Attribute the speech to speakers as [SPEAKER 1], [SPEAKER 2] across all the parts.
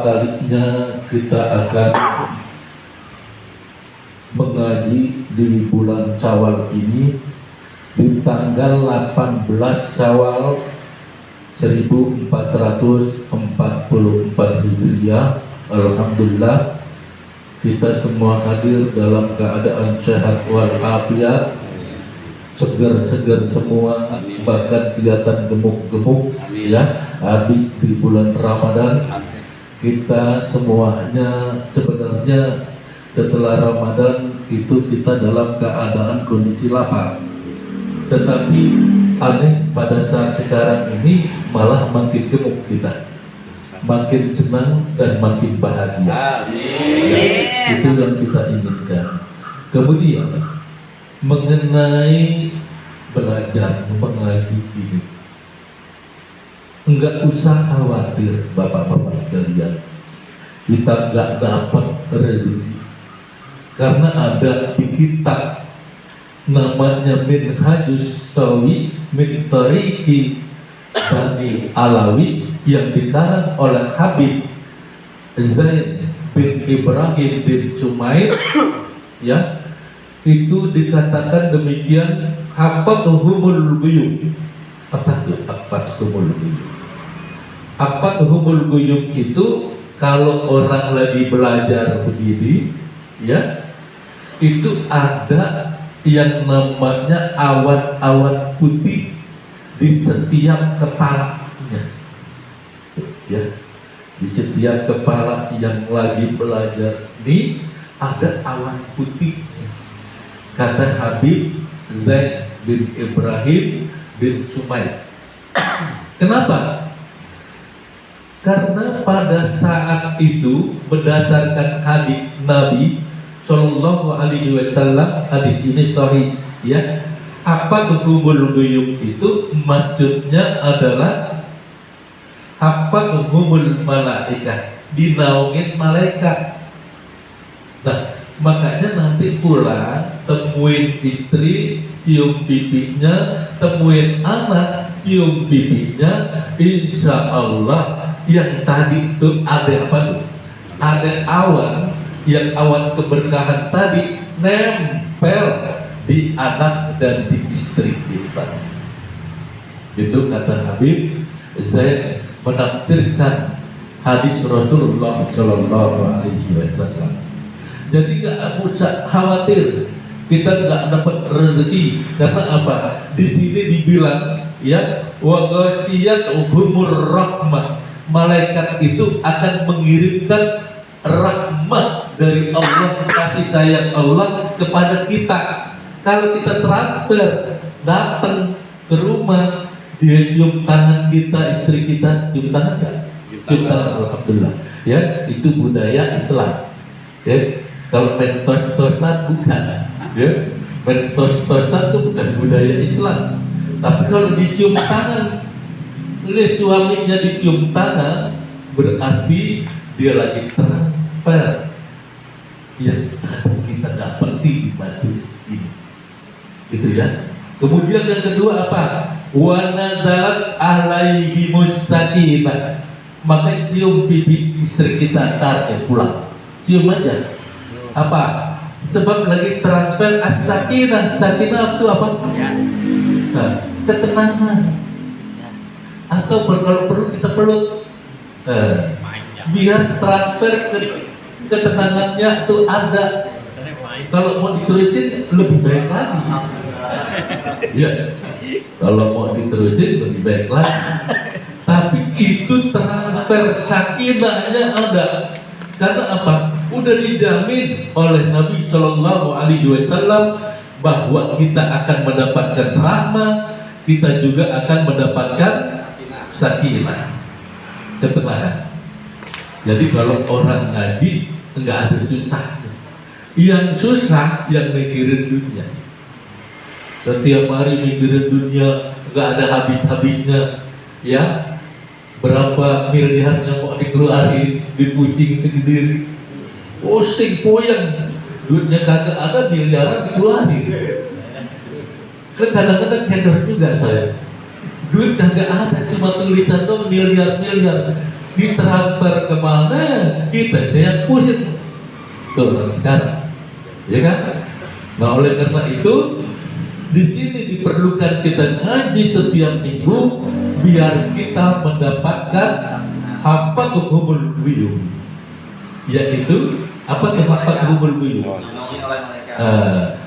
[SPEAKER 1] kalinya kita akan mengaji di bulan Syawal ini di tanggal 18 Syawal 1444 Hijriah. Alhamdulillah kita semua hadir dalam keadaan sehat walafiat, segar-segar semua, bahkan kelihatan gemuk-gemuk ya. Habis di bulan Ramadan, kita semuanya sebenarnya setelah Ramadan itu kita dalam keadaan kondisi lapar, tetapi aneh pada saat sekarang ini malah makin gemuk kita, makin senang dan makin bahagia. Ya, itu yang kita inginkan. Kemudian mengenai belajar mengaji ini, enggak usah khawatir bapak-bapak sekalian, kita enggak dapat rezeki, karena ada di kitab namanya Minhajus Sawi min Tariqi Bani Alawi yang dikarang oleh Habib Zaid bin Ibrahim bin Jumair ya. Itu dikatakan demikian, hafadhumul ghuyub. Apa itu hafadhumul ghuyub? Hafadhumul ghuyub itu kalau orang lagi belajar begini ya, itu ada yang namanya awan-awan putih di setiap kepalanya ya. Di setiap kepala yang lagi belajar ini ada awan putihnya, kata Habib Zaid bin Ibrahim bin Jumair. Kenapa? Karena pada saat itu berdasarkan hadis Nabi Shallallahu Alaihi Wasallam, hadis ini sahih ya. Apa tuhumul ghuyub itu maksudnya adalah apa tuhumul malaikat, dinaungin malaikat. Nah, makanya nanti pulang temuin istri, cium pipinya, temuin anak, cium pipinya. Insya Allah yang tadi itu ada apa tuh? Ada awan, yang awan keberkahan tadi nempel di anak dan di istri kita. Itu kata Habib Zaid menafsirkan hadis Rasulullah Shallallahu Alaihi Wasallam. Jadi nggak usah khawatir kita nggak dapat rezeki, karena apa? Di sini dibilang ya, wa ghashiyatuhumur rahmah, malaikat itu akan mengirimkan rahmat dari Allah, kasih sayang Allah kepada kita. Kalau kita transfer, datang ke rumah, dia cium tangan kita, istri kita cium tangan nggak? Cium tangan, alhamdulillah. Ya, itu budaya Islam. Ya. Kalau mentos-tosan bukan, ya. Mentos-tosan itu bukan budaya Islam. Tapi kalau dicium tangan, ini suaminya dicium tangan, berarti dia lagi transfer. Ya, kita nggak penting di majelis ini, gitu ya. Kemudian yang kedua apa? Wa nazalat alaihi musakinah. Maka cium pipi istri kita tarik pulang, cium aja. Apa? Sebab lagi transfer as-sakinah. Sakinah itu apa? Nah, ketenangan. Atau kalau perlu kita peluk, biar transfer ketenangannya itu ada. Kalau mau diterusin lebih baik lagi. Ya, kalau mau diterusin lebih baik lagi. Tapi itu transfer sakinahnya ada. Karena apa? Udah dijamin oleh Nabi Shallallahu Alaihi Wasallam bahwa kita akan mendapatkan rahmat, kita juga akan mendapatkan sakinah, ketenangan. Jadi kalau orang ngaji enggak ada susahnya. Yang susah yang mikirin dunia. Setiap hari mikirin dunia, enggak ada habis-habisnya. Ya, berapa miliar yang mau dikeluarin, dipusing sendiri. Pusing puyeng, duitnya kagak ada, miliaran dikeluarin. Kan kadang-kadang hedor juga saya. Duit kagak ada, cuma tulisan dong miliar-miliar. Ditransfer kemana? kita yang pusing tuh orang sekarang, ya kan? Nah oleh karena itu di sini diperlukan kita ngaji setiap minggu biar kita mendapatkan hafatul buyum, yaitu apa tuh hafatul buyum?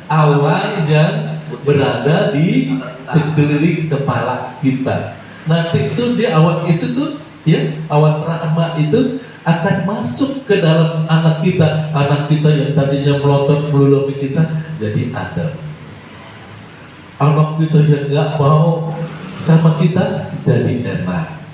[SPEAKER 1] Awan yang berada di sekeliling kepala kita. Nanti itu di awan itu tuh, ya awan rahmah itu akan masuk ke dalam anak kita yang tadinya melotot melulumi kita jadi adem. Anak kita yang nggak mau sama kita jadi enak.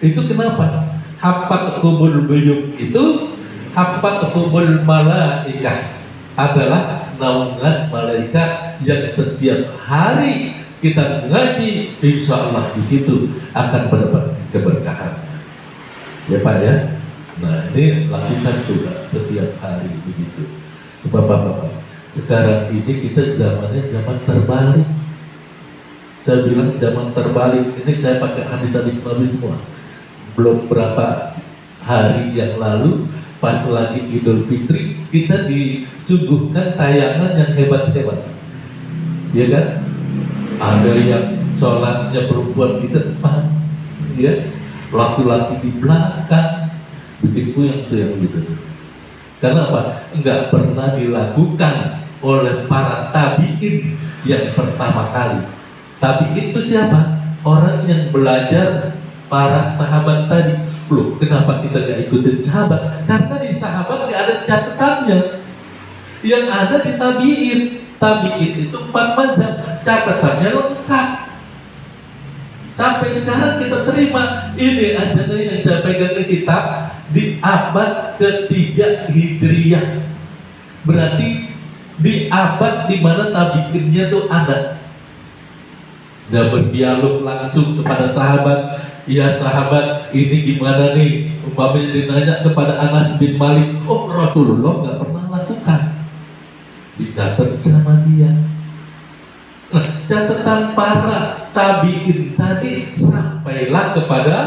[SPEAKER 1] Itu kenapa? Hafatul buyum itu hafatul malaikah adalah naungan malaikat yang setiap hari kita ngaji, insya Allah di situ akan mendapat keberkahan. Ya Pak ya. Nah ini lakukan juga setiap hari begitu. Coba Bapak, sekarang ini kita zamannya zaman terbalik. Saya bilang zaman terbalik. Ini saya pakai hadis-hadis Nabi semua. Belum berapa hari yang lalu, pas lagi Idul Fitri, kita disuguhkan tayangan yang hebat-hebat, ya kan? Ada yang sholatnya perempuan di depan, ya, laki-laki di belakang, bikin puyeng tuh yang gitu. Karena apa? Enggak pernah dilakukan oleh para tabiin yang pertama kali. Tabiin itu siapa? Orang yang belajar para sahabat tadi. Loh, kenapa kita gak ikutin sahabat? Karena di sahabat gak ada catatannya. Yang ada di tabiin. Tabiin itu 4 mazhab, catatannya lengkap. Sampai sekarang kita terima. Ini aja nih yang saya pegang di kitab di abad ketiga Hijriyah. Berarti di abad dimana tabiinnya tuh ada. Dia berdialog langsung kepada sahabat. Ya sahabat, ini gimana nih? Umpamanya ditanya kepada Anas bin Malik, oh Rasulullah nggak pernah lakukan. Dicatat sama dia. Nah, catatan para tabiin tadi sampailah kepada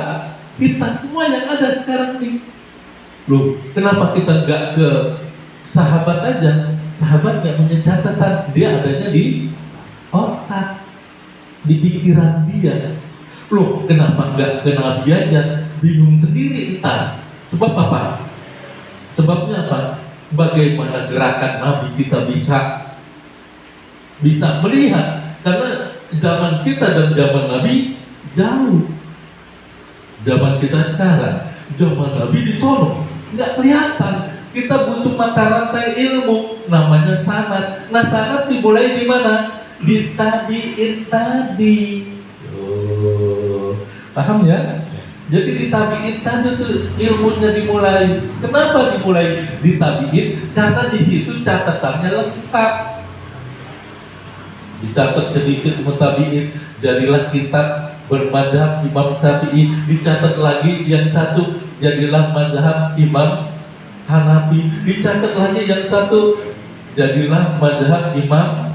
[SPEAKER 1] kita semua yang ada sekarang nih. Loh, kenapa kita nggak ke sahabat aja? Sahabat nggak punya catatan, dia adanya di otak, di pikiran dia. Loh, kenapa nggak ke Nabi aja? Bingung sendiri entar. Sebab apa? Sebabnya apa? Bagaimana gerakan Nabi kita bisa melihat? Karena zaman kita dan zaman Nabi jauh. Zaman kita sekarang, zaman Nabi di sono nggak kelihatan. Kita butuh mata rantai ilmu, namanya sanad. Nah, sanad dimulai di mana? Di tabiin tadi. Paham ya? Jadi di tabiin tadi tuh ilmunya dimulai. Kenapa dimulai di tabiin? Karena di situ catatannya lengkap. Dicatat sedikit mutabiin, jadilah kitab bermadzhab Imam Syafi'i. Dicatat lagi yang satu, jadilah mazhab Imam Hanafi. Dicatat lagi yang satu, jadilah mazhab Imam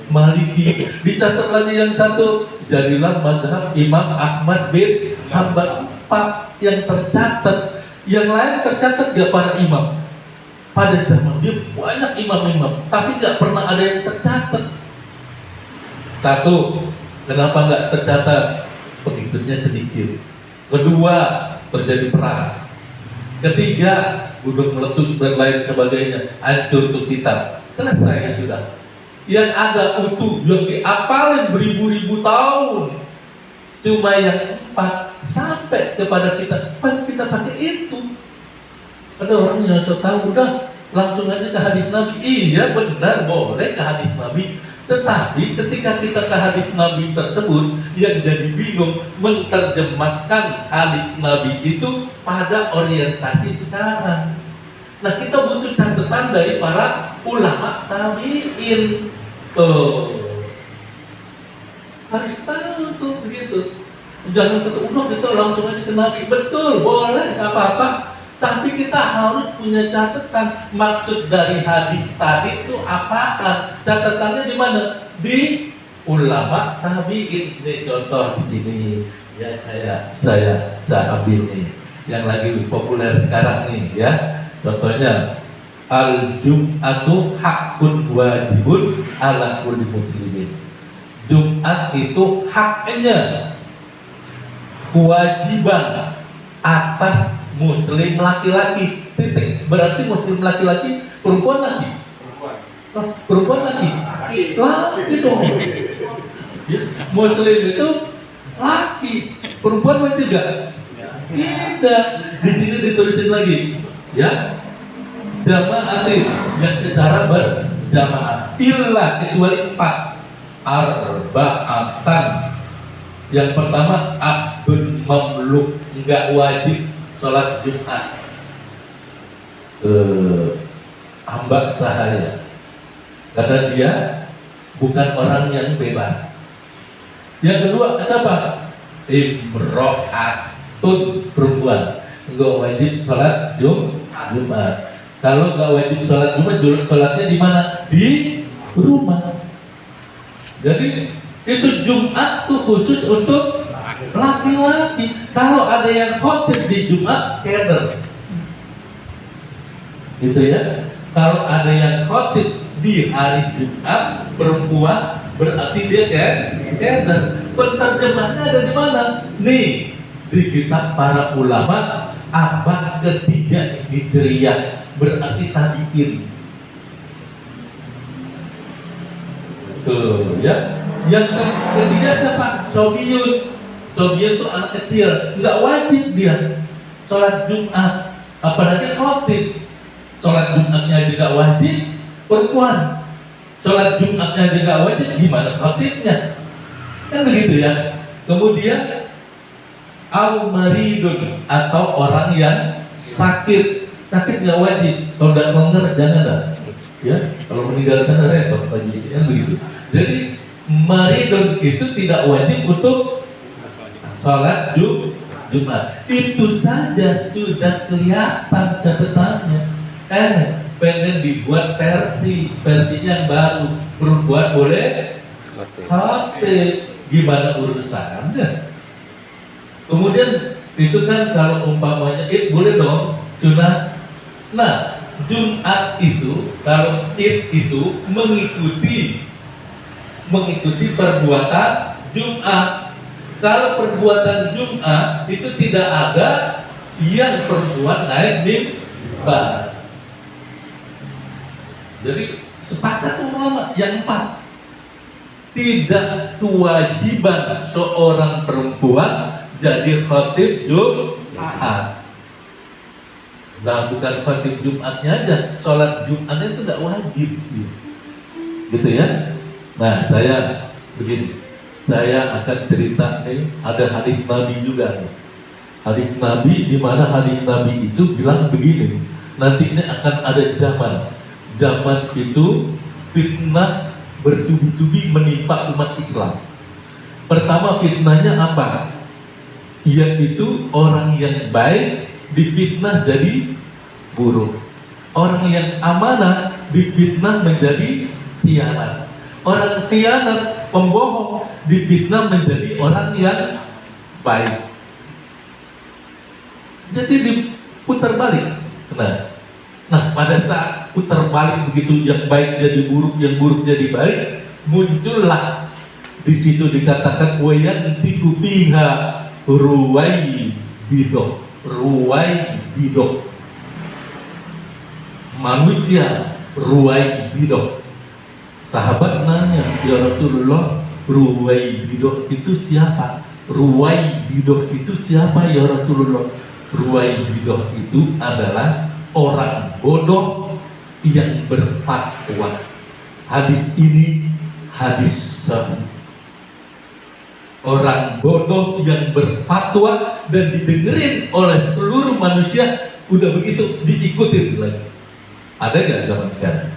[SPEAKER 1] Maliki. Dicatat lagi yang satu, jadilah mazhab Imam Ahmad bin Hanbal. 4 yang tercatat. Yang lain tercatat gak para imam? Pada zaman dia banyak imam-imam, tapi gak pernah ada yang tercatat. Satu, kenapa gak tercatat? Pengikutnya sedikit. Kedua, terjadi perang. Ketiga, gunung meletus dan lain sebagainya, hancur tuh kitab. Selesai sudah. Yang ada utuh, yang diapalin beribu-ribu tahun, cuma yang 4 sampai kepada kita. Kita pakai itu. Ada orang yang so tahu, udah langsung aja ke hadis Nabi. Iya benar, boleh ke hadis Nabi. Tetapi ketika kita ke hadis Nabi tersebut, yang jadi bingung menerjemahkan hadis Nabi itu pada orientasi sekarang. Nah, kita butuh catatan dari para ulama tabi'in. Harus tahu tuh begitu. Jangan udah kita langsung aja ke Nabi. Betul, boleh, nggak apa-apa. Tapi kita harus punya catatan. Maksud dari hadis tadi itu apaan? Catatannya di mana? Di ulama tabi'in. Nih contoh di sini. Ya saya ambil nih. Yang lagi populer sekarang nih, ya. Contohnya, al-jum'atu hakun wajibun ala kulli muslimin. Jumat itu haknya, kewajiban atas muslim laki-laki. Titik. Berarti muslim laki-laki perempuan lagi. Perempuan lagi. Laki dong. Ya, muslim itu laki. Perempuan wajib juga. Tidak. Di sini ditulisin lagi. Ya. Jamaatin yang secara berjamaah. Illa kecuali 4. Arba'atan. Yang pertama abdun mamluk, enggak wajib sholat Jumat. Hamba sahaya, karena dia bukan orang yang bebas. Yang kedua siapa? Imro'atun, perempuan, enggak wajib sholat Jumat. Kalau enggak wajib sholat Jumat, sholatnya di mana? Di rumah. Jadi itu Jumat tuh khusus untuk laki-laki. Kalau ada yang khotib di Jumat, keder. Gitu ya. Kalau ada yang khotib di hari Jumat, perempuan, berarti dia keder. Penerjemahnya ada di mana? Nih, di kitab para ulama abad ketiga Hijriyah, berarti tabi'in. Tuh ya. Yang ketiga siapa? Sobiyun. Sobiyun itu anak kecil, nggak wajib dia sholat Jumat, apalagi khotib. Sholat Jumatnya juga wajib, perempuan. Sholat Jumatnya juga wajib, gimana khotibnya? Kan begitu ya. Kemudian al-maridun, atau orang yang sakit. Sakit nggak wajib, kalau udah kelonggar jangan dah. Ya, kalau meninggal sana repot lagi, kan begitu. Jadi maridun itu tidak wajib untuk sholat Jumat. Itu saja sudah kelihatan catatannya. Pengen dibuat versinya yang baru. Perempuan boleh khotib, gimana urusannya? Kemudian itu kan kalau umpamanya boleh dong sunat. Nah, Jumat itu, kalau itu mengikuti perbuatan Jumat. Kalau perbuatan Jumat itu tidak ada yang perempuan naik mimbar. Jadi sepakat ulama yang 4. Tidak kewajiban seorang perempuan jadi khatib Jumat. Nah, bukan khatib Jumatnya aja, sholat Jumatnya itu tidak wajib, gitu ya. Nah, saya begini, saya akan cerita nih, ada hadis Nabi juga nih. Hadis Nabi, di mana hadis Nabi itu bilang begini, nanti ini akan ada zaman itu fitnah bertubi-tubi menimpa umat Islam. Pertama fitnahnya apa? Yaitu orang yang baik difitnah jadi buruk. Orang yang amanah difitnah menjadi khianat. Orang khianat, pembohong, difitnah menjadi orang yang baik. Jadi diputar balik. Nah, pada saat putar balik begitu, yang baik jadi buruk, yang buruk jadi baik, muncullah di situ dikatakan wayantiku fiha ruwai bidoh. Manusia ruwai bidoh. Sahabat nanya, ya Rasulullah, ruwai bidoh itu siapa? Ruwai bidoh itu siapa ya Rasulullah? Ruwai bidoh itu adalah orang bodoh yang berfatwa. Hadis ini hadis sahih. Orang bodoh yang berfatwa dan didengerin oleh seluruh manusia, udah begitu diikutin lagi. Ada nggak zaman sekarang?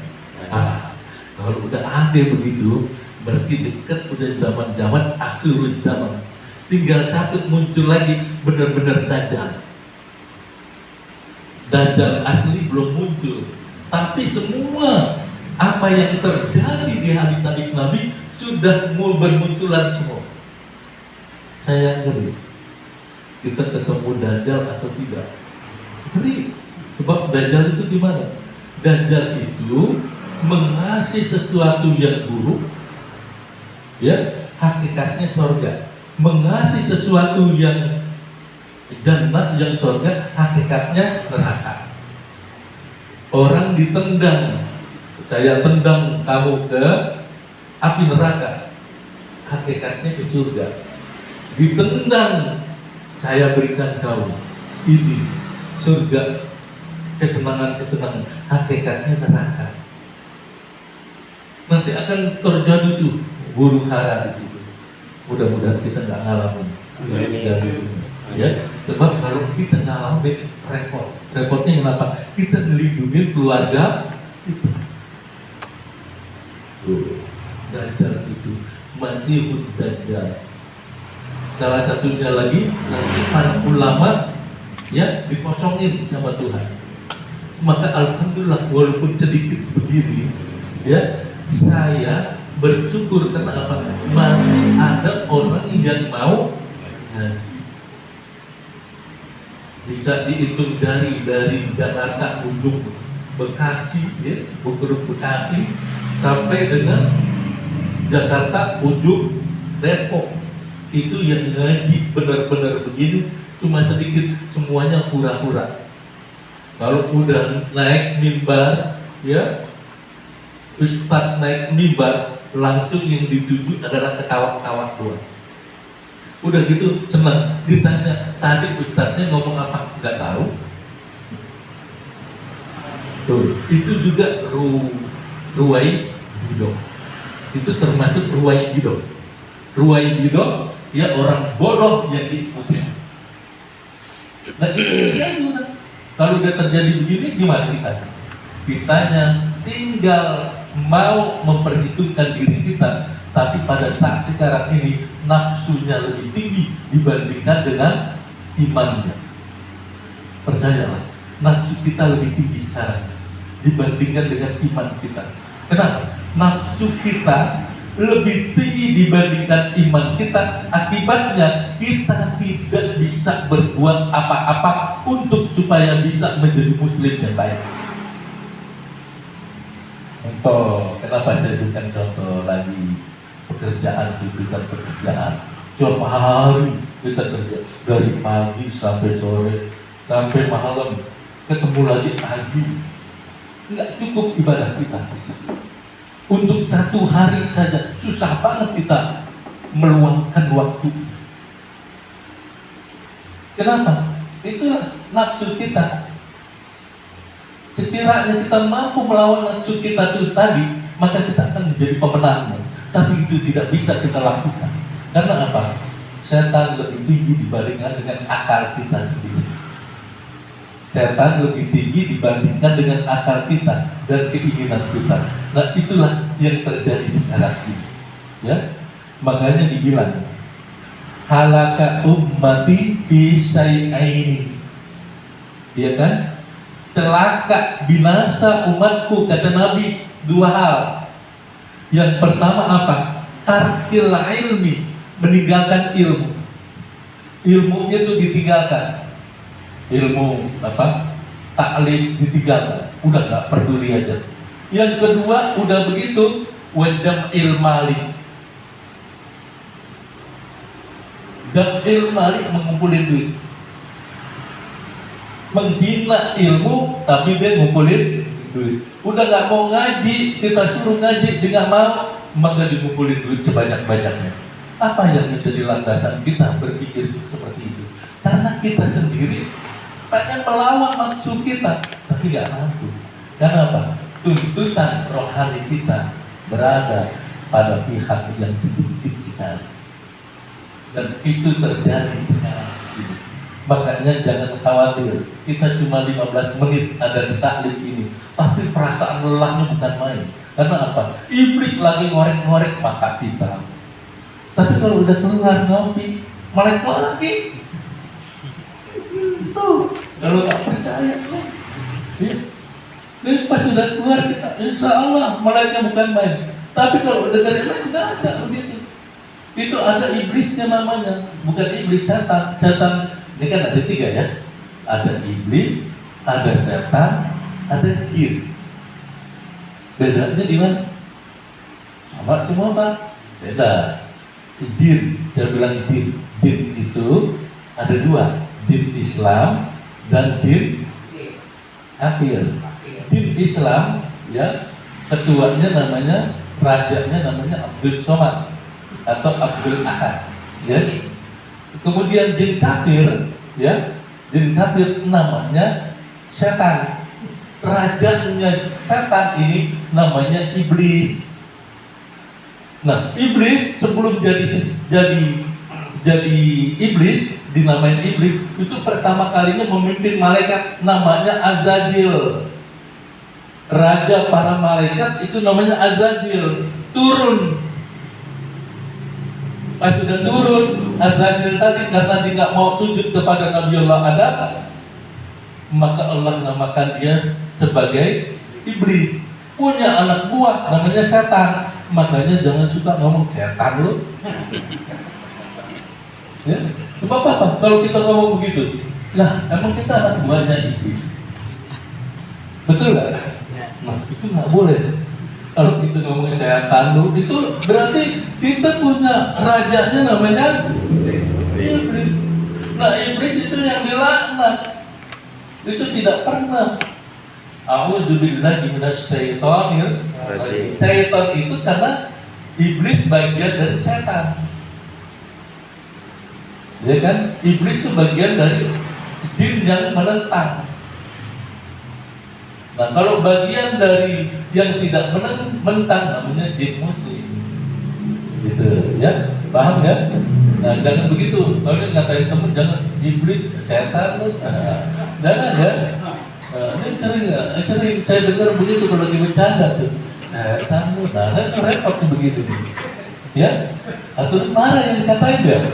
[SPEAKER 1] Kalau udah ada begitu, berarti dekat udah zaman-zaman akhir zaman. Tinggal satu muncul lagi, benar-benar dajjal. Dajjal asli belum muncul, tapi semua apa yang terjadi di hadis-hadis Nabi sudah mau bermunculan semua. Saya ngeri, kita ketemu Dajjal atau tidak? Ngeri. Sebab Dajjal itu gimana? Dajjal itu mengasih sesuatu yang buruk, ya, hakikatnya surga. Mengasih sesuatu yang jannah, yang surga, hakikatnya neraka. Orang ditendang, saya tendang kamu ke api neraka, hakikatnya ke surga. Ditendang, saya berikan kau ini surga, kesenangan-kesenangan, hakikatnya neraka. Nanti akan terjadi tuh huru hara di situ. Mudah-mudahan kita nggak ngalamin. Ya, sebab kalau kita ngalamin repot. Repotnya kenapa? Kita melindungi keluarga kita. Dajjal itu Masihud Dajjal. Salah satunya lagi nanti para ulama ya dikosongin sama Tuhan. Maka alhamdulillah walaupun sedikit begini ya, saya bersyukur karena apa? Masih ada orang yang mau ngaji. Bisa dihitung dari Jakarta ujung Bekasi, ya, ujung Bekasi sampai dengan Jakarta ujung Depok. Itu yang ngaji benar-benar begini cuma sedikit, semuanya pura-pura. Kalau udah naik mimbar, ya, Ustadz naik mimbar, langsung yang dituju adalah ketawa-ketawa doang. Udah gitu senang, ditanya tadi Ustadznya ngomong apa, nggak tahu. Tuh, itu juga ruwai bidok. Itu termasuk ruwai bidok. Ruwai bidok ya orang bodoh yang diikuti. Nah itu kalau udah terjadi begini gimana kita? Kitanya tinggal mau memperhitungkan diri kita, tapi pada saat sekarang ini nafsunya lebih tinggi dibandingkan dengan imannya. Percayalah, nafsu kita lebih tinggi sekarang dibandingkan dengan iman kita. Kenapa? Nafsu kita lebih tinggi dibandingkan iman kita. Akibatnya kita tidak bisa berbuat apa-apa untuk supaya bisa menjadi muslim yang baik. Contoh, kenapa saya berikan contoh lagi? Pekerjaan, tuntutan pekerjaan. Setiap hari kita kerja dari pagi sampai sore sampai malam, ketemu lagi pagi. Nggak cukup ibadah kita di situ. Untuk satu hari saja susah banget kita meluangkan waktu. Kenapa? Itulah nafsu kita. Sekiranya kita mampu melawan nafsu kita itu tadi, maka kita akan menjadi pemenangnya. Tapi itu tidak bisa kita lakukan. Karena apa? Setan lebih tinggi dibandingkan dengan akal kita sendiri. Setan lebih tinggi dibandingkan dengan akal kita dan keinginan kita. Nah itulah yang terjadi sekarang ini. Ya, makanya dibilang halaka ummati fi syai'aini. Ya kan? Celaka binasa umatku, kata Nabi, dua hal. Yang pertama apa? Tarkil ilmi, meninggalkan ilmu. Ilmunya itu ditinggalkan. Ilmu apa? Taklim ditinggalkan. Udah gak peduli aja. Yang kedua, udah begitu wajam ilmali. Dan ilmali mengumpulin duit. Menghina ilmu tapi dia ngumpulin duit. Udah gak mau ngaji, kita suruh ngaji, dia gak mau, maka dikumpulin duit sebanyak-banyaknya. Apa yang menjadi landasan kita berpikir seperti itu? Karena kita sendiri pengen melawan nafsu kita, tapi gak mampu. Karena apa? Tuntutan rohani kita berada pada pihak yang sedikit sekali. Dan itu terjadi sekarang ini. Makanya jangan khawatir, kita cuma 15 menit ada di taklim ini, tapi perasaan lelahnya bukan main. Karena apa? Iblis lagi ngorek-ngorek mata kita. Tapi kalau udah keluar ngopi, melek lagi. Tuh, kalau tak percaya tuh. Ya. Jadi pas sudah keluar kita, insya Allah meleknya bukan main. Tapi kalau udah dari iblis nggak ada begitu. Itu ada iblisnya namanya, bukan iblis, setan. Setan ini kan ada tiga ya. Ada iblis, ada setan, ada jin. Bedanya di mana? Sama semua Pak. Beda. Jin, saya bilang jin. Jin itu ada dua, jin Islam dan jin akhir. Jin Islam, ya, ketuanya namanya, rajanya namanya Abdul Somad atau Abdul Ahad, ya. Kemudian jin kafir, ya, jin kafir namanya setan. Rajanya setan ini namanya iblis. Nah, iblis sebelum jadi iblis, dinamain iblis, itu pertama kalinya memimpin malaikat namanya Azazil. Raja para malaikat itu namanya Azazil. Turun. Pas sudah turun, Azazil tadi karena dia nggak mau sujud kepada Nabiullah Adam, maka Allah namakan dia sebagai iblis. Punya anak buah namanya setan. Makanya jangan suka ngomong setan lu. Ya, coba apa? Kalau kita ngomong begitu, lah emang kita anak buahnya iblis. Betul nggak? Nah, itu nggak boleh. Kalau kita ngomong setan lu, itu berarti kita punya rajanya namanya iblis. Nah, iblis itu yang dilaknat. Itu tidak pernah. A'udzubillahi minasyaitonir rajim. Syaitan itu karena iblis bagian dari setan. Ya kan? Iblis itu bagian dari jin yang menentang. Nah, kalau bagian dari yang tidak menentang namanya jin muslim. Gitu, ya? Paham ya? Nah, jangan begitu. Kalau ngatain temen jangan iblis, setan lu. Jangan ya. Ini sering saya dengar begitu kalau lagi bercanda tuh. Setan lu, nah repot tuh begitu. Ya, atau marah yang dikatain ya.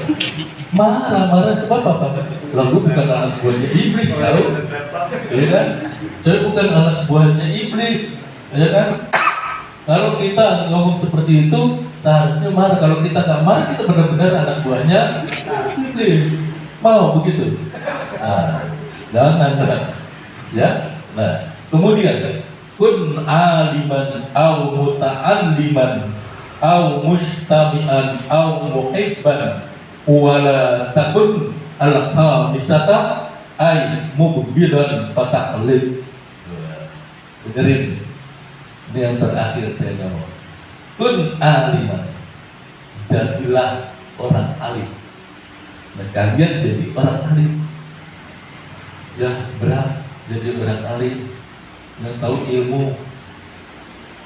[SPEAKER 1] Marah sebab apa? Lalu bukan anak buahnya iblis kalau, ya kan? Saya bukan anak buahnya iblis, ya kan? Kalau kita ngomong seperti itu, seharusnya marah. Kalau kita nggak marah, kita benar-benar anak buahnya iblis. Mau begitu? Nah, jangan. Ya, nah kemudian kun aliman au muta'alliman au mustami'an au muhibban wala takun al-khamisata ay mubghidan fataqlid. Dengerin, ini yang terakhir saya ngomong. Kun aliman, jadilah orang alim. Nah, kalian jadi orang alim. Ya, berat jadi orang alim yang tahu ilmu,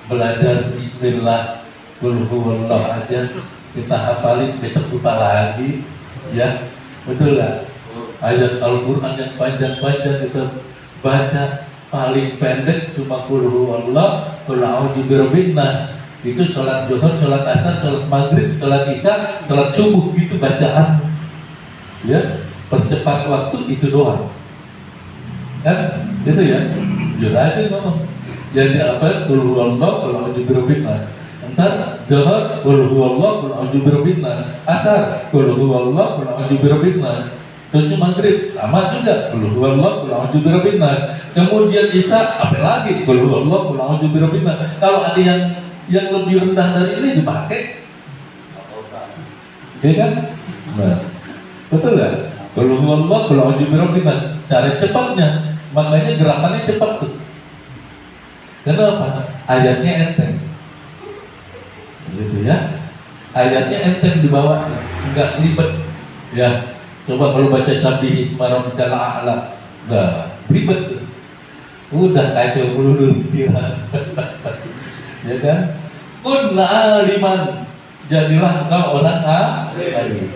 [SPEAKER 1] belajar bismillah qul huwallahu aja kita hafalin, besok lupa lagi, ya betul nggak? Ayat Al-Quran yang panjang-panjang kita baca, paling pendek cuma qul huwallahu qul a'udzu birabbin nas. Itu sholat zuhur, sholat asar, sholat maghrib, sholat isya, sholat subuh, gitu bacaan, ya percepat waktu itu doang. Kan itu ya, jelas aja ngomong. Jadi apa? Qul huwallahu qul a'udzu birabbin nas. Entar zuhur qul huwallahu qul a'udzu birabbin nas. Asar qul huwallahu qul a'udzu birabbin nas. Terus maghrib sama juga qul huwallahu qul a'udzu birabbin nas. Kemudian isya apa lagi? Qul huwallahu qul a'udzu birabbin nas. Kalau ada yang lebih rendah dari ini dipakai, ya kan? Nah, betul nggak? Qul huwallahu qul a'udzu birabbin nas. Cara cepatnya, makanya gerakannya cepat tuh. Kenapa? Ayatnya enteng, gitu ya. Ayatnya enteng dibawa, nggak ribet. Ya, coba kalau baca sabbihi isma rabbikal a'la, nggak ribet tuh. Udah kacau melulu pikiran. Ya kan? Kun aliman, jadilah engkau orang alim.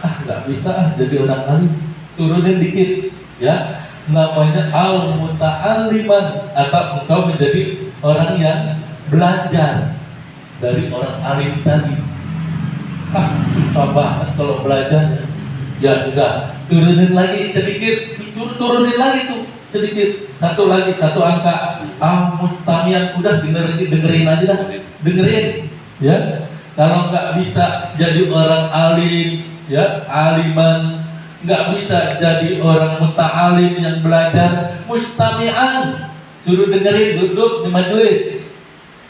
[SPEAKER 1] Nggak bisa jadi orang alim. Turunin dikit, ya. Namanya al-muta'alliman, atau engkau menjadi orang yang belajar dari orang alim tadi. Susah banget kalau belajarnya. Ya sudah, turunin lagi sedikit, turunin lagi tuh sedikit, satu lagi, satu angka. Mustamian, udah dengerin aja dah, dengerin, ya. Kalau nggak bisa jadi orang alim, ya aliman, nggak bisa jadi orang muta'alim yang belajar mustami'an, suruh dengerin, duduk di majelis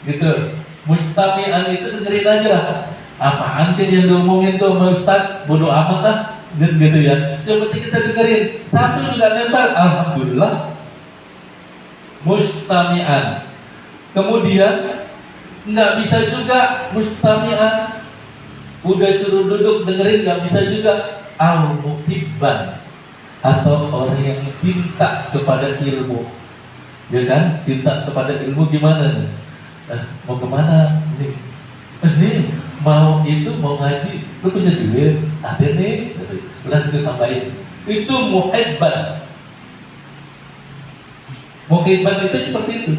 [SPEAKER 1] gitu. Mustami'an itu dengerin aja lah, apaan sih yang diomongin tuh sama Ustaz, bodoh amat lah gitu ya. Yang penting kita dengerin, satu juga nempel, alhamdulillah. Mustami'an. Kemudian nggak bisa juga mustami'an, udah suruh duduk dengerin nggak bisa juga. Al-muhibban, atau orang yang cinta kepada ilmu, ya kan? Cinta kepada ilmu gimana nih? Mau kemana nih? Ini mau itu mau ngaji, lu punya duit ada nih, udah kita tambahin. Itu muhibban. Muhibban itu seperti itu.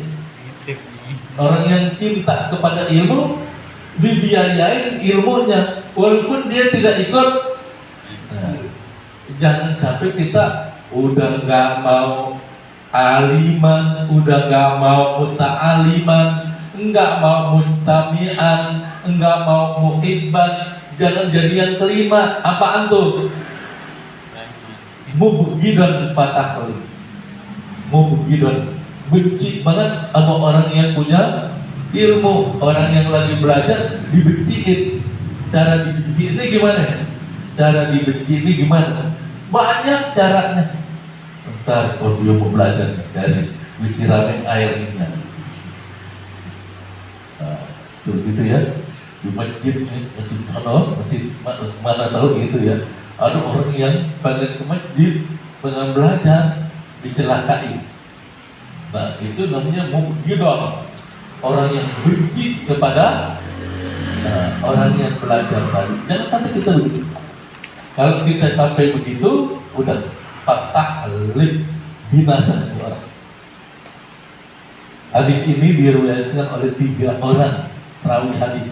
[SPEAKER 1] Orang yang cinta kepada ilmu, dibiayain ilmunya walaupun dia tidak ikut. Jangan sampai kita udah nggak mau aliman, udah nggak mau muta'aliman, nggak mau mustami'an, nggak mau muhibban. Jangan jadi yang kelima. Apaan tuh? Mubghidan fatahli. Mubghidan, benci banget sama orang yang punya ilmu. Orang yang lagi belajar dibenciin. Cara dibenci ini gimana? Cara dibenci ini gimana? Banyak caranya. Ntar kalau dia mau belajar dari disiramin airnya, itu gitu ya. Di masjid mana tahu gitu ya. Ada orang yang pengen ke masjid, pengen belajar, dicelakai. Nah itu namanya mubghidon, orang yang benci kepada orang yang belajar tadi. Jangan sampai kita begitu. Kalau kita sampai begitu, udah patah lip, binasa orang. Hadis ini diriwayatkan oleh 3 orang perawi hadis.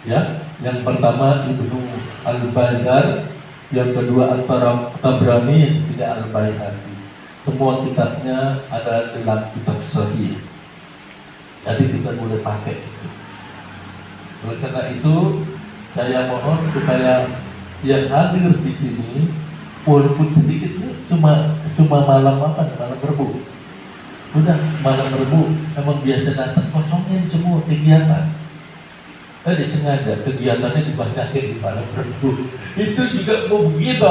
[SPEAKER 1] Ya, yang pertama Ibnu Al-Bazar, yang kedua At-Tabrani, yang ketiga Al-Baihaqi. Semua kitabnya ada dalam kitab Sahih. Jadi kita boleh pakai itu. Oleh karena itu, saya mohon supaya yang hadir di sini walaupun sedikit ini cuma malam Rebu. Udah malam Rebu emang biasa datang, kosongin semua kegiatan. Disengaja kegiatannya dibanyakin di malam Rebu. Itu juga mau begitu,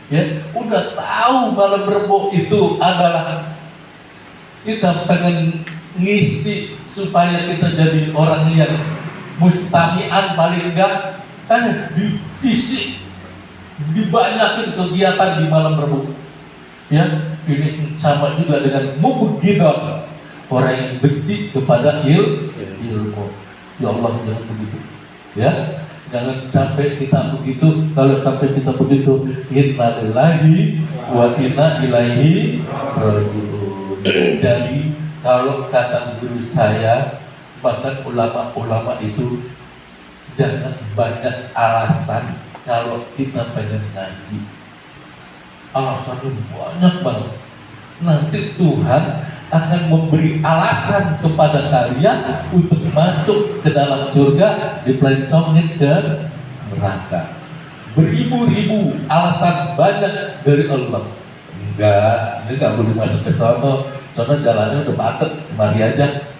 [SPEAKER 1] ya. Udah tahu malam Rebu itu adalah kita pengen ngisi supaya kita jadi orang yang mustami'an paling enggak. Diisi, dibanyakin kegiatan di malam Rebu. Ya, ini sama juga dengan mubghidon, orang yang benci kepada ilmu. Ya Allah, jangan begitu. Ya, jangan sampai kita begitu. Kalau sampai kita begitu, inna lillahi wa inna ilaihi raji'un. Jadi kalau kata guru saya, bahkan ulama-ulama itu, jangan banyak alasan kalau kita pengen ngaji. Alasannya banyak banget. Nanti Tuhan akan memberi alasan kepada kalian untuk masuk ke dalam surga, dipelencongin ke neraka. Beribu-ribu alasan banyak dari Allah. Enggak, ini nggak boleh masuk ke sono. Sono jalannya udah patet, mari aja.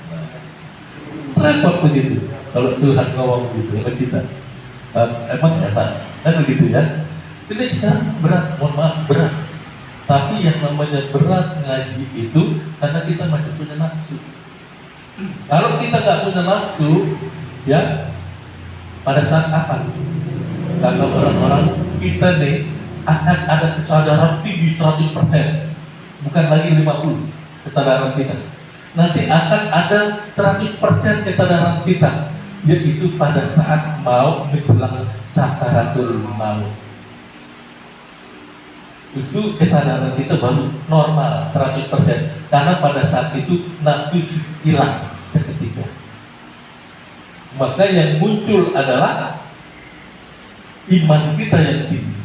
[SPEAKER 1] Repot begitu. Kalau Tuhan ngomong gitu sama kita, emang hebat, kan begitu ya. Ini sekarang berat, mohon maaf berat. Tapi yang namanya berat ngaji itu karena kita masih punya nafsu. Kalau kita nggak punya nafsu, ya pada saat apa? Kata orang-orang kita nih akan ada kesadaran tinggi 100%, bukan lagi 50 kesadaran kita. Nanti akan ada 100% kesadaran kita, yaitu pada saat mau menjelang sakaratul maut. Itu kesadaran kita baru normal 100%, karena pada saat itu nafsu hilang seketika. Maka yang muncul adalah iman kita yang tinggi.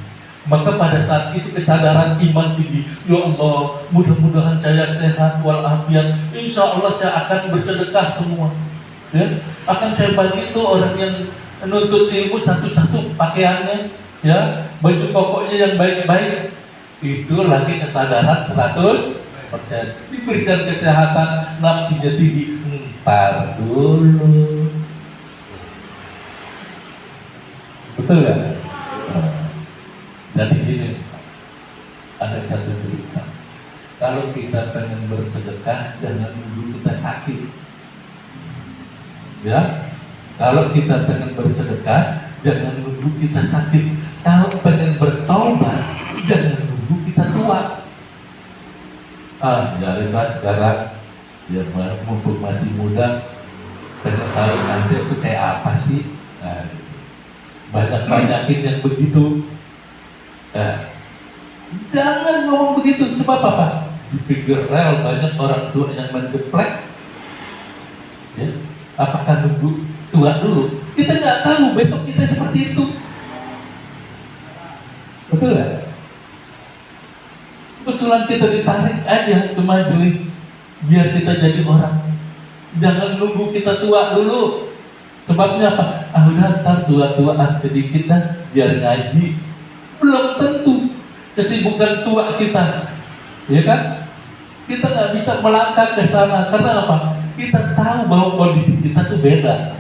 [SPEAKER 1] Maka pada saat itu kesadaran iman tinggi, ya Allah, mudah-mudahan saya sehat walafiat, insya Allah saya akan bersedekah semua, ya. Akan saya bagi tuh orang yang menuntut ilmu satu-satu pakaiannya, ya, baju pokoknya yang baik-baik, itu lagi kesadaran 100%. Diberikan kesehatan, nafsunya tinggi, ntar dulu. Betul nggak? Nah, jadi gini, ada satu cerita. Kalau kita pengen bersedekah, jangan nunggu kita sakit. Ya, kalau kita pengen bersedekah, jangan nunggu kita sakit. Kalau pengen bertobat, jangan nunggu kita tua. Jadilah sekarang, biar mumpung masih muda, pengen tahu nanti itu kayak apa sih. Nah, gitu. Banyak-banyakin yang begitu. Nah, jangan ngomong begitu. Coba apa? Di pinggir rel banyak orang tua yang main geplek. Ya, apakah nunggu tua dulu? Kita nggak tahu besok kita seperti itu. Betul nggak? Kebetulan kita ditarik aja ke majelis biar kita jadi orang. Jangan nunggu kita tua dulu. Sebabnya apa? Udah ntar tua-tuaan sedikit dah biar ngaji. Belum tentu kesibukan tua kita, ya kan? Kita nggak bisa melangkah ke sana karena apa? Kita tahu bahwa kondisi kita tuh beda.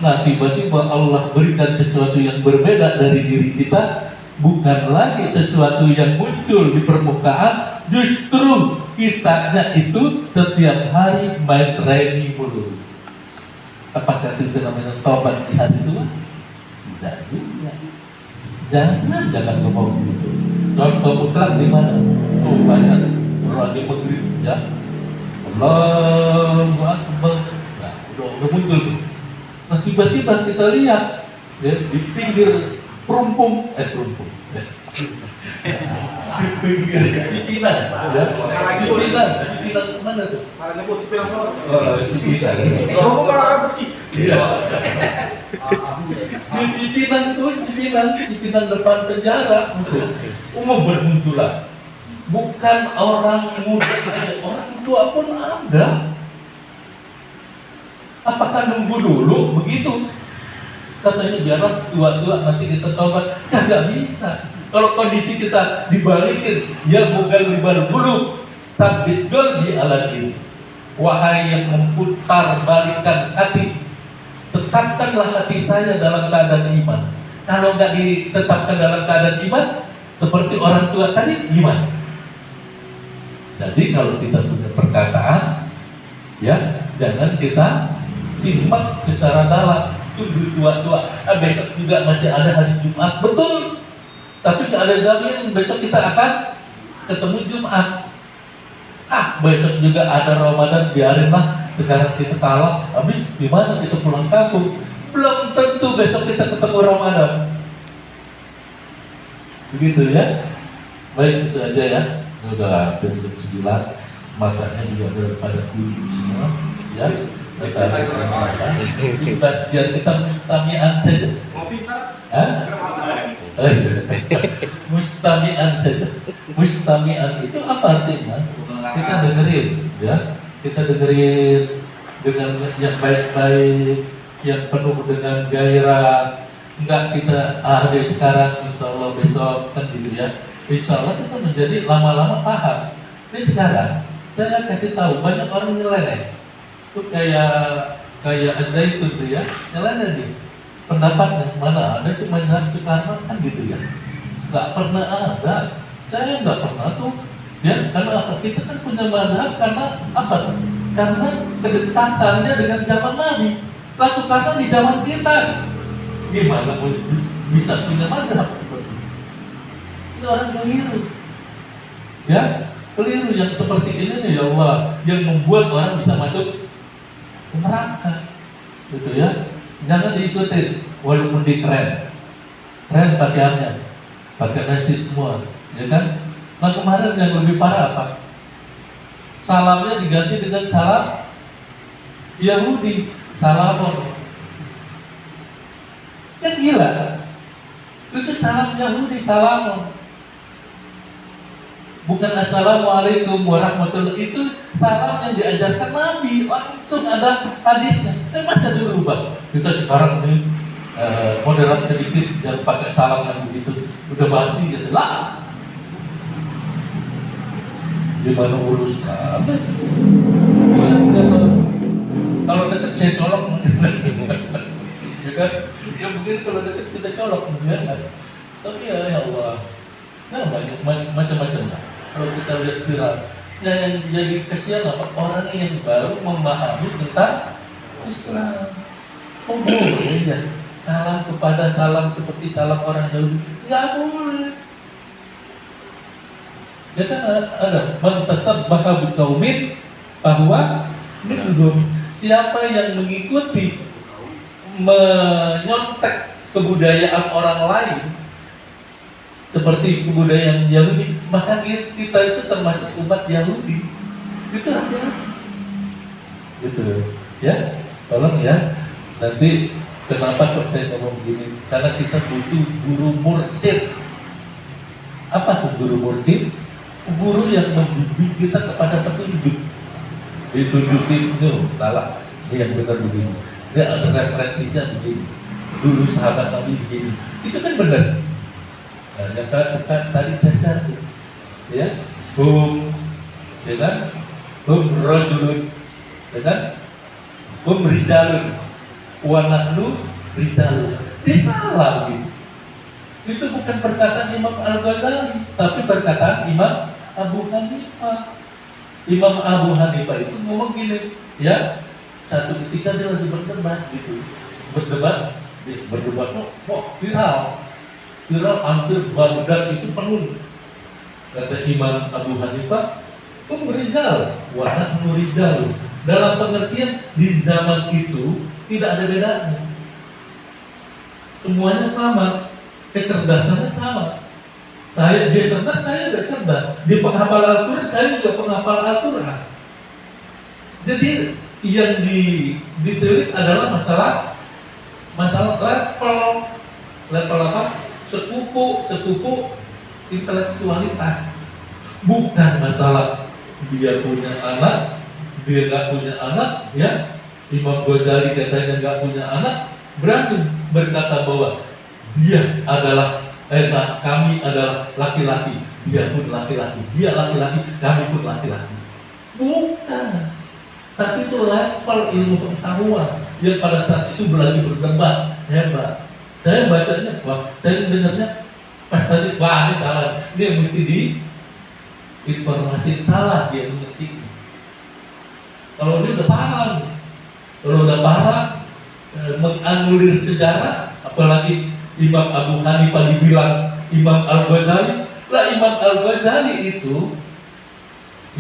[SPEAKER 1] Nah, tiba-tiba Allah berikan sesuatu yang berbeda dari diri kita, bukan lagi sesuatu yang muncul di permukaan, justru kitanya itu setiap hari main remi mulu. Apakah itu namanya tobat di hari tua? Tidak juga. Jangan ngomong begitu. Contoh mutlak di mana? Oh, banyak orang di maghrib, ya. Allahu Akbar. Nah, udah muncul tuh. Nah, tiba-tiba kita lihat ya, di pinggir perumpung. Cipinang, ya. Cipinang mana tuh?
[SPEAKER 2] Salah nyebut Cipinang Solo.
[SPEAKER 1] Cipinang.
[SPEAKER 2] Kamu malah apa sih?
[SPEAKER 1] Iya. Di Cipinang depan penjara, umum bermunculan. Bukan orang muda aja, orang tua pun ada. Apakah nunggu dulu begitu? Katanya biarlah tua-tua nanti kita tobat. Kagak bisa. Kalau kondisi kita dibalikin, ya bukan dibalik bulu, tapi di aladin. Wahai yang memutar balikan hati, tetapkanlah hati saya dalam keadaan iman. Kalau nggak ditetapkan dalam keadaan iman, seperti orang tua tadi, gimana? Jadi kalau kita punya perkataan, ya jangan kita simak secara dalam. Tuduh tua-tua, besok juga masih ada hari Jumat, betul. Tapi nggak ada jaminan besok kita akan ketemu Jumat. Besok juga ada Ramadan, biarinlah. Sekarang kita kalah, habis gimana kita pulang kampung? Belum tentu besok kita ketemu Ramadan. Begitu ya. Baik, itu aja ya. Udah jam 9, matanya juga udah pada kuning semua. Ya, biar kita mustami'an saja. Mustami'an saja. Mustami'an itu apa artinya? Kita dengerin, ya. Kita dengerin dengan yang baik-baik, yang penuh dengan gairah. Enggak kita deh sekarang, insya Allah besok kan gitu ya. Insya Allah kita menjadi lama-lama paham. Ini sekarang saya kasih tahu banyak orang nyeleneh. Itu kayak Al-Zaitun tuh ya, nyeleneh nih. Pendapatnya mana ada cuma mazhab Soekarno kan gitu ya. Nggak pernah ada. Saya nggak pernah tuh. Ya, karena apa? Kita kan punya mazhab karena apa? Karena kedekatannya dengan zaman Nabi. Lah Soekarno di zaman kita. Gimana bisa punya mazhab seperti itu? Ini orang keliru. Ya, keliru yang seperti ini nih ya Allah, yang membuat orang bisa masuk ke neraka. Gitu ya. Jangan diikutin walaupun di keren pakaiannya, pakai nasi semua, ya kan? Nah kemarin yang lebih parah apa? Salamnya diganti dengan salam Yahudi, salamon. Kan gila, itu salam Yahudi, salamon. Bukan assalamualaikum warahmatullahi, itu salam yang diajarkan Nabi, langsung ada hadisnya. Masa dirubah? Kita sekarang nih moderat sedikit, jangan pakai salam yang begitu, udah basi gitu lah. Gimana urusan? Ya, kalau deket saya colok, ya kan? Ya mungkin kalau deket kita colok, ya kan? Tapi ya Allah, nah banyak macam-macam lah. Kalau kita lihat viral, nah yang jadi kasihan apa orang yang baru memahami tentang Islam. Oh boleh ya, salam kepada salam seperti salam orang Yahudi, nggak boleh. Ya kan ada mentasab bahwa kaumin bahwa siapa yang mengikuti menyontek kebudayaan orang lain seperti kebudayaan Yahudi, maka kita itu termasuk umat Yahudi. Itu aja. Gitu ya. Tolong ya. Nanti kenapa kok saya ngomong begini? Karena kita butuh guru mursyid. Apa tuh guru mursyid? Guru yang membimbing kita kepada petunjuk. Ditunjukin, salah, ini yang benar begini. Dia ada referensinya begini. Dulu sahabat Nabi begini. Itu kan benar. Nah, yang tadi saya share tuh, ya, ya kan, rajulun, ya kan, rijalun, wa nahnu rijalun. Dia salah gitu. Itu bukan perkataan Imam Al-Ghazali, tapi perkataan Imam Abu Hanifah. Imam Abu Hanifah itu ngomong gini, ya, satu ketika dia lagi berdebat gitu, berdebat kok viral hampir Baghdad itu penuh. Kata Imam Abu Hanifah, rijal, wa nahnu rijal. Dalam pengertian di zaman itu tidak ada bedanya, semuanya sama. Kecerdasannya sama. Dia cerdas, saya juga cerdas. Dia penghafal Al-Quran, saya juga penghafal Al-Quran. Jadi yang ditelik adalah masalah level apa? Sepupu intelektualitas. Bukan masalah dia punya anak, dia nggak punya anak, ya. Imam Ghazali katanya nggak punya anak, berani berkata bahwa dia adalah kami adalah laki-laki, dia pun laki-laki, dia laki-laki, kami pun laki-laki. Bukan. Tapi itu level ilmu pengetahuan yang pada saat itu lagi berdebat hebat. Saya bacanya, saya dengarnya pas tadi, ini salah, dia mesti di informasi salah dia mengerti. Kalau dia udah paham, menganulir sejarah, apalagi Imam Abu Hanifah dibilang Imam Al-Ghazali. Lah Imam Al-Ghazali itu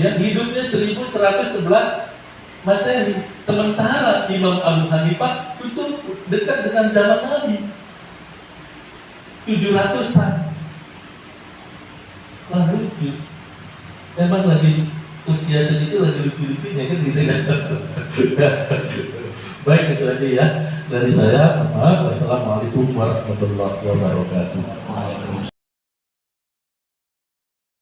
[SPEAKER 1] ya hidupnya 1111 Masehi. Sementara Imam Abu Hanifah itu dekat dengan zaman Nabi 700-an. Wah lucu. Memang lagi usia segitu lagi lucu-lucunya kan gitu kan. Baik, itu aja ya dari saya. Assalamualaikum warahmatullahi wabarakatuh.